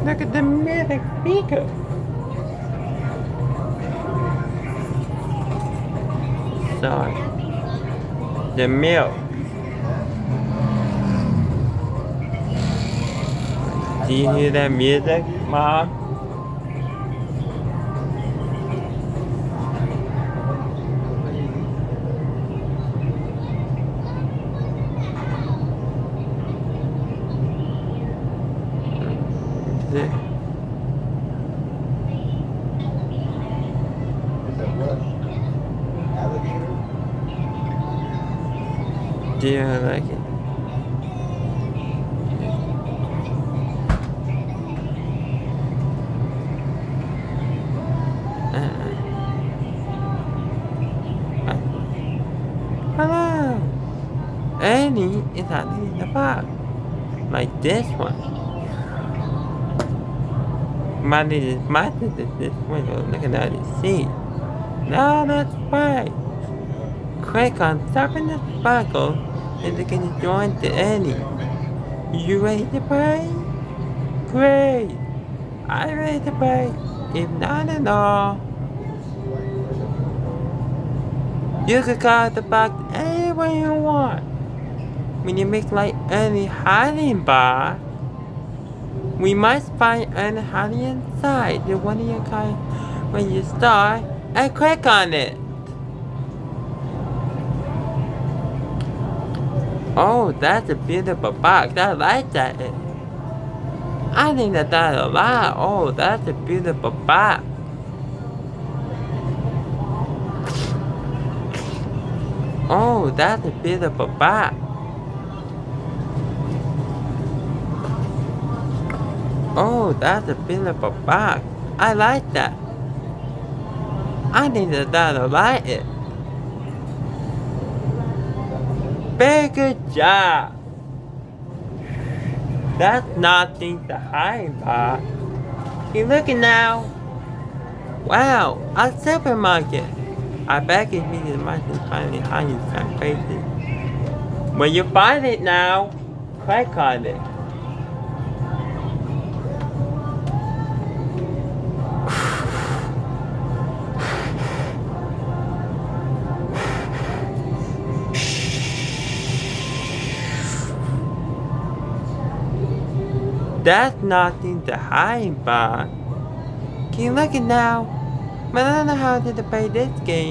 Look at the music speaker. Sorry. The milk. Do you hear that music, Mom? Is it? Do you like it? Hello! Annie is hiding in the box. Like this one. Mine is this one. Look at that. See? No, that's right. Click on stopping the sparkle and you can join the Annie. You ready to play? Great! I'm ready to play. If not at all, you can call the box any way you want. When you make like any hiding bar, we must find any hiding inside the one you kind when you start and click on it. Oh, that's a beautiful box. I like that. I think that's a lot. Oh, that's a beautiful box. Oh, that's a beautiful box. Oh, that's a beautiful box. I like that. I think that I like it. Very good job. That's nothing to hide about. You looking now? Wow, a supermarket. I bet it means the market finally hiding some crazy. When you find it now, click on it. That's nothing to hide about. Can you look it now? But I don't know how to play this game.